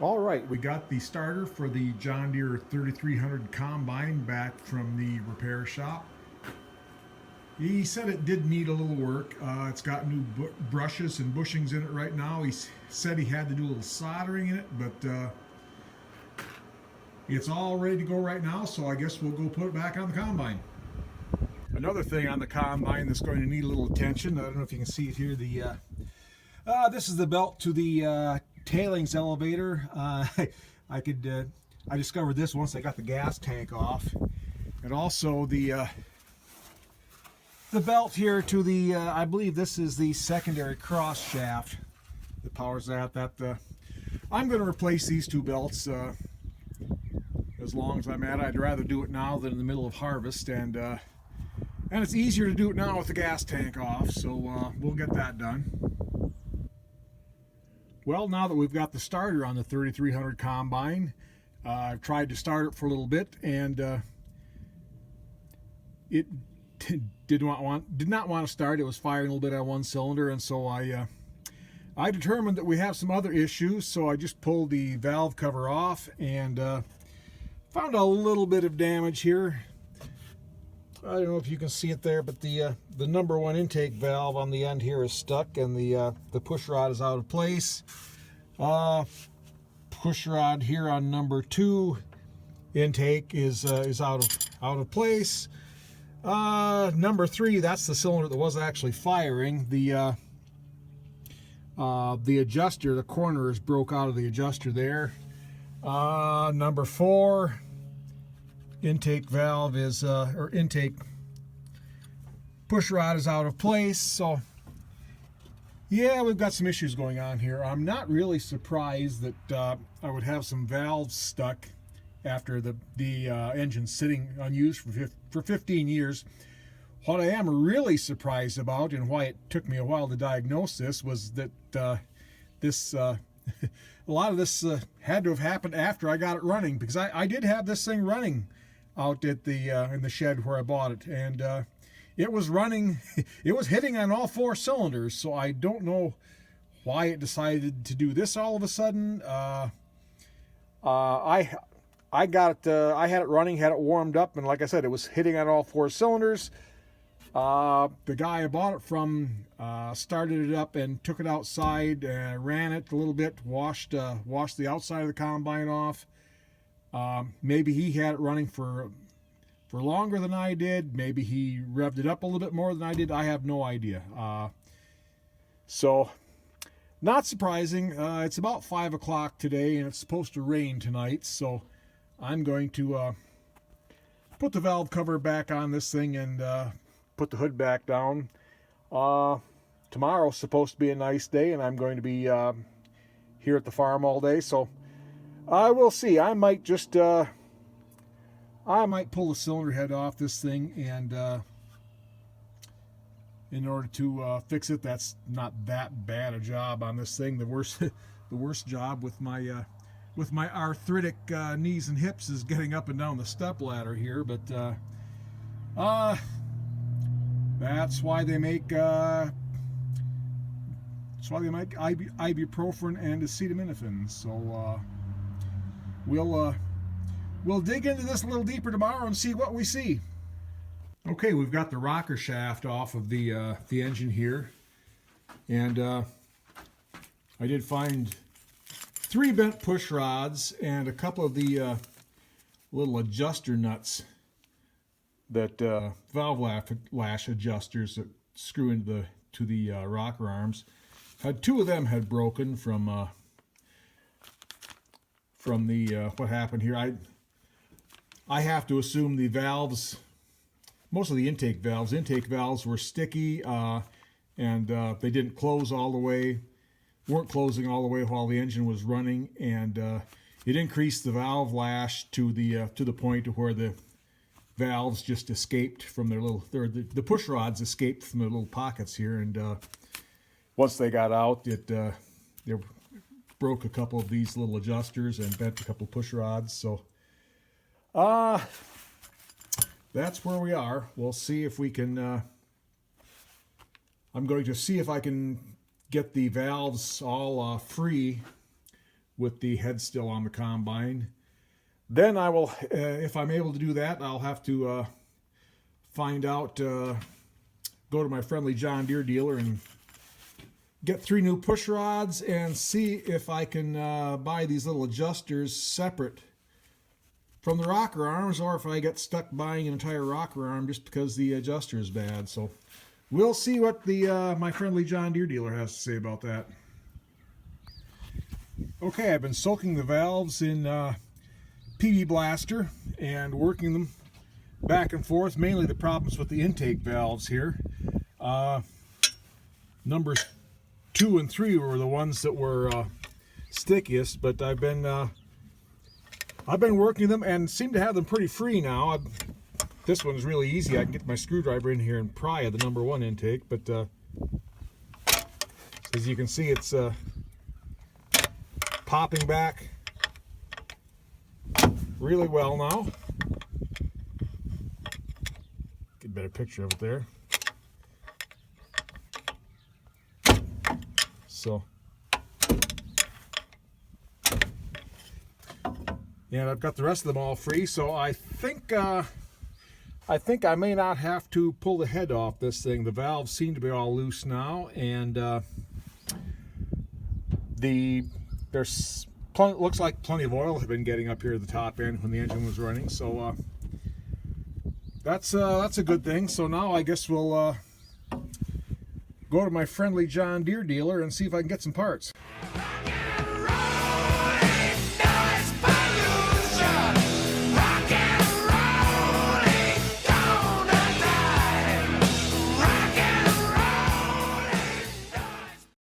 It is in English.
All right, we got the starter for the John Deere 3300 combine back from the repair shop. He said it did need a little work. It's got new brushes and bushings in it right now. He said he had to do a little soldering in it, but it's all ready to go right now, so I guess we'll go put it back on the combine. Another thing on the combine that's going to need a little attention, I don't know if you can see it here, this is the belt to the tailings elevator. I discovered this once I got the gas tank off. And also the belt here to the, I believe this is the secondary cross shaft that powers that. I'm going to replace these two belts as long as I'm at it. I'd rather do it now than in the middle of harvest, and it's easier to do it now with the gas tank off, so we'll get that done. Well, now that we've got the starter on the 3300 combine, I've tried to start it for a little bit, and it did not want to start. It was firing a little bit on one cylinder, and so I determined that we have some other issues, so I just pulled the valve cover off and found a little bit of damage here. I don't know if you can see it there, but the number one intake valve on the end here is stuck, and the push rod is out of place. Push rod here on number two intake is out of place. Number three, that's the cylinder that was actually firing. The adjuster, the corner is broke out of the adjuster there. Number four, intake valve is or intake push rod is out of place. So yeah, we've got some issues going on here. I'm not really surprised that I would have some valves stuck after the engine sitting unused for 15 years. What I am really surprised about, and why it took me a while to diagnose this, was that a lot of this had to have happened after I got it running, because I did have this thing running out at the in the shed where I bought it, and it was running. It was hitting on all four cylinders, so I don't know why it decided to do this all of a sudden. I got it. I had it running, had it warmed up, and like I said, it was hitting on all four cylinders. The guy I bought it from started it up and took it outside, ran it a little bit, washed the outside of the combine off. Maybe he had it running for longer than I did. Maybe he revved it up a little bit more than I did. I have no idea. So, not surprising. It's about 5 o'clock today, and it's supposed to rain tonight. So, I'm going to put the valve cover back on this thing and put the hood back down. Tomorrow's supposed to be a nice day, and I'm going to be here at the farm all day. So, I will see. I might just I might pull the cylinder head off this thing, and in order to fix it. That's not that bad a job on this thing. The worst job with my arthritic knees and hips is getting up and down the step ladder here. But that's why they make ibuprofen and acetaminophen. So we'll dig into this a little deeper tomorrow and see what we see. Okay, we've got the rocker shaft off of the engine here, and I did find 3 bent push rods and a couple of the little adjuster nuts, that valve lash adjusters that screw into the rocker arms. Had 2 of them had broken from the what happened here. I have to assume the valves, most of the intake valves were sticky, and they didn't close all the way, weren't closing all the way while the engine was running, and it increased the valve lash to the point to where the valves just escaped from their little, the push rods escaped from their little pockets here, and once they got out, they broke a couple of these little adjusters and bent a couple of push rods. So that's where we are. We'll see if we can I'm going to see if I can get the valves all free with the head still on the combine. Then I will, if I'm able to do that, I'll have to find out, go to my friendly John Deere dealer and get 3 new push rods and see if I can buy these little adjusters separate from the rocker arms, or if I get stuck buying an entire rocker arm just because the adjuster is bad. So we'll see what the my friendly John Deere dealer has to say about that. Okay, I've been soaking the valves in PB Blaster and working them back and forth. Mainly the problems with the intake valves here. Numbers 2 and 3 were the ones that were stickiest, but I've been working them and seem to have them pretty free now. This one's really easy. I can get my screwdriver in here and pry at the number 1 intake, but as you can see, it's popping back really well now. Get a better picture of it there. So, and I've got the rest of them all free, so I think I may not have to pull the head off this thing. The valves seem to be all loose now, and there's looks like plenty of oil had been getting up here at the top end when the engine was running, so that's a good thing. So now I guess we'll go to my friendly John Deere dealer and see if I can get some parts.